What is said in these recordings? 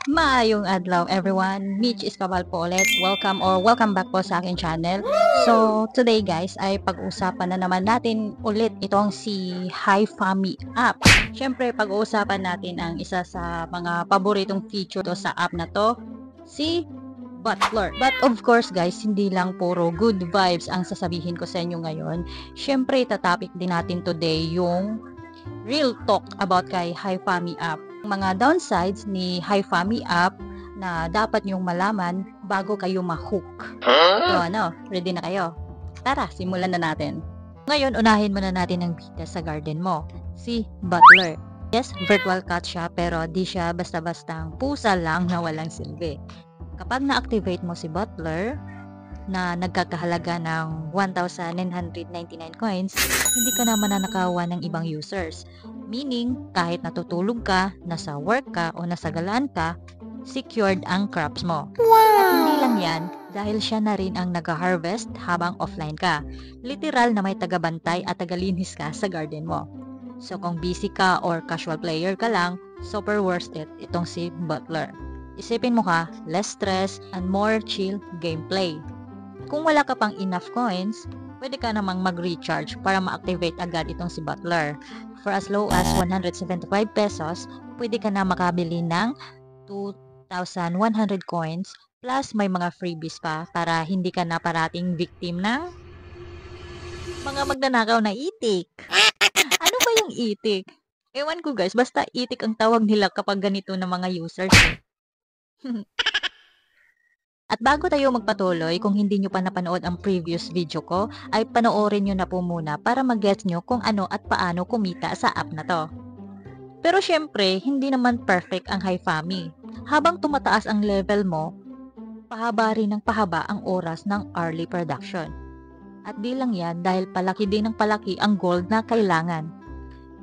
Maayong adlaw everyone, Mitch Escabal po ulit. Welcome back po sa aking channel. So today guys ay pag-usapan na naman natin ulit itong si HiFami app. Siyempre pag-uusapan natin ang isa sa mga paboritong feature to sa app na to, si Butler. But of course guys, hindi lang puro good vibes ang sasabihin ko sa inyo ngayon. Siyempre itatopic din natin today yung real talk about kay HiFami app. Mga downsides ni HiFami app na dapat niyong malaman bago kayo ma-hook. So ready na kayo? Tara, simulan na natin. Ngayon, unahin muna natin ang bida sa garden mo, si Butler. Yes, virtual cat siya pero di siya basta-bastang pusa lang na walang silbi. Kapag na-activate mo si Butler, na nagkakahalaga ng 1,999 coins, hindi ka na mananakawan ng ibang users. Meaning, kahit natutulog ka, nasa work ka, o nasa galaan ka, secured ang crops mo. Wow! At hindi lang yan, dahil siya na rin ang nag-harvest habang offline ka. Literal na may tagabantay at tagalinis ka sa garden mo. So kung busy ka or casual player ka lang, super worth it itong si Butler. Isipin mo ka, less stress and more chill gameplay. Kung wala ka pang enough coins, pwede ka namang mag-recharge para ma-activate agad itong si Butler. For as low as 175 pesos, pwede ka na makabili ng 2,100 coins plus may mga freebies pa para hindi ka na parating victim ng mga magnanakaw na itik. Ano ba yung itik? Ewan ko guys, basta itik ang tawag nila kapag ganito na mga users. At bago tayo magpatuloy, kung hindi nyo pa napanood ang previous video ko, ay panoorin nyo na po muna para mag-gets nyo kung ano at paano kumita sa app na to. Pero syempre, hindi naman perfect ang HiFami. Habang tumataas ang level mo, pahaba rin ng pahaba ang oras ng early production. At di lang yan dahil palaki din ng palaki ang gold na kailangan.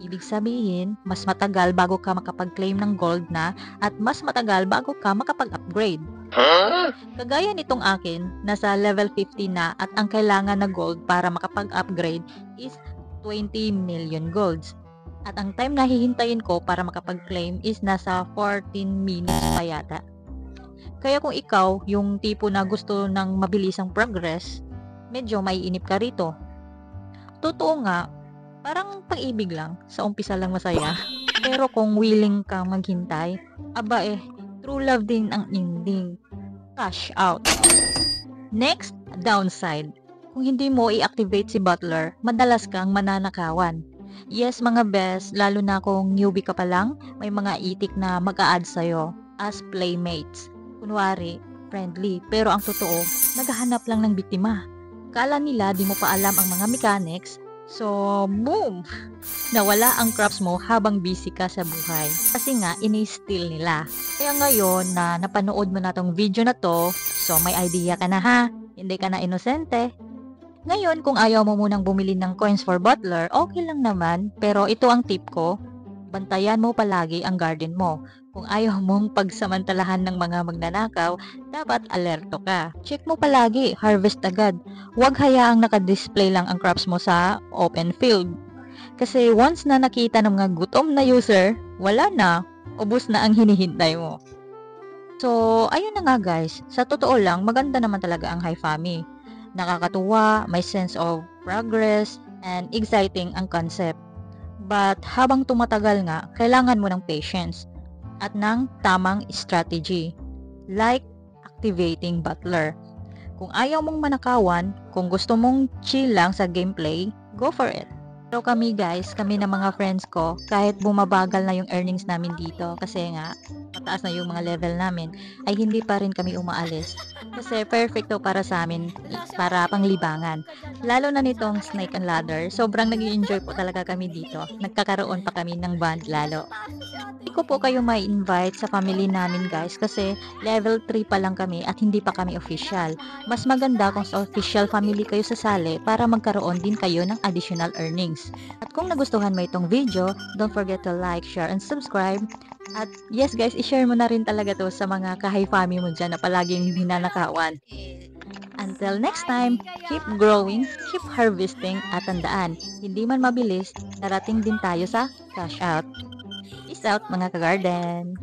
Ibig sabihin, mas matagal bago ka makapag-claim ng gold na at mas matagal bago ka makapag-upgrade. Kagaya nitong akin, nasa level 50 na at ang kailangan na gold para makapag-upgrade is 20 million golds. At ang time na hihintayin ko para makapag-claim is nasa 14 minutes pa yata. Kaya kung ikaw, yung tipo na gusto ng mabilisang progress, medyo maiinip ka rito. Totoo nga, parang pag-ibig lang, sa umpisa lang masaya. Pero kung willing kang maghintay, true love din ang ending. Cash out. Next, downside. Kung hindi mo i-activate si Butler, madalas kang mananakawan. Yes mga best, lalo na kung newbie ka pa lang, may mga itik na mag-a-add sa'yo as playmates. Kunwari, friendly, pero ang totoo, naghahanap lang ng biktima. Kala nila di mo pa alam ang mga mechanics, so boom! Nawala ang crops mo habang busy ka sa buhay. Kasi nga, ini-steal nila. Kaya ngayon na napanood mo na tong video na to, so may idea ka na ha? Hindi ka na inosente. Ngayon, kung ayaw mo munang bumili ng coins for Butler, okay lang naman. Pero ito ang tip ko, bantayan mo palagi ang garden mo. Kung ayaw mong pagsamantalahan ng mga magnanakaw, dapat alerto ka. Check mo palagi, harvest agad. Huwag hayaang naka-display lang ang crops mo sa open field. Kasi once na nakita ng mga gutom na user, wala na, ubos na ang hinihintay mo. So, ayun na nga guys, sa totoo lang, maganda naman talaga ang HiFami. Nakakatuwa, may sense of progress, and exciting ang concept. But habang tumatagal nga, kailangan mo ng patience at ng tamang strategy, like activating Butler. Kung ayaw mong manakawan, kung gusto mong chill lang sa gameplay, go for it. Pero kami guys, kami na mga friends ko, kahit bumabagal na yung earnings namin dito, kasi nga, mataas na yung mga level namin, ay hindi pa rin kami umaalis. Kasi perfecto para sa amin, para panglibangan. Lalo na nitong Snake and Ladder, sobrang nag-i-enjoy po talaga kami dito. Nagkakaroon pa kami ng bond lalo. Hindi ko po kayo may invite sa family namin guys, kasi level 3 pa lang kami at hindi pa kami official. Mas maganda kung sa official family kayo sasali para magkaroon din kayo ng additional earnings. At kung nagustuhan mo itong video, don't forget to like, share, and subscribe. At yes guys, i-share mo na rin talaga to sa mga ka-HiFami mo dyan na palaging hinanakawan. Until next time, keep growing, keep harvesting, at tandaan, hindi man mabilis, darating din tayo sa cash out. Peace out mga ka-garden!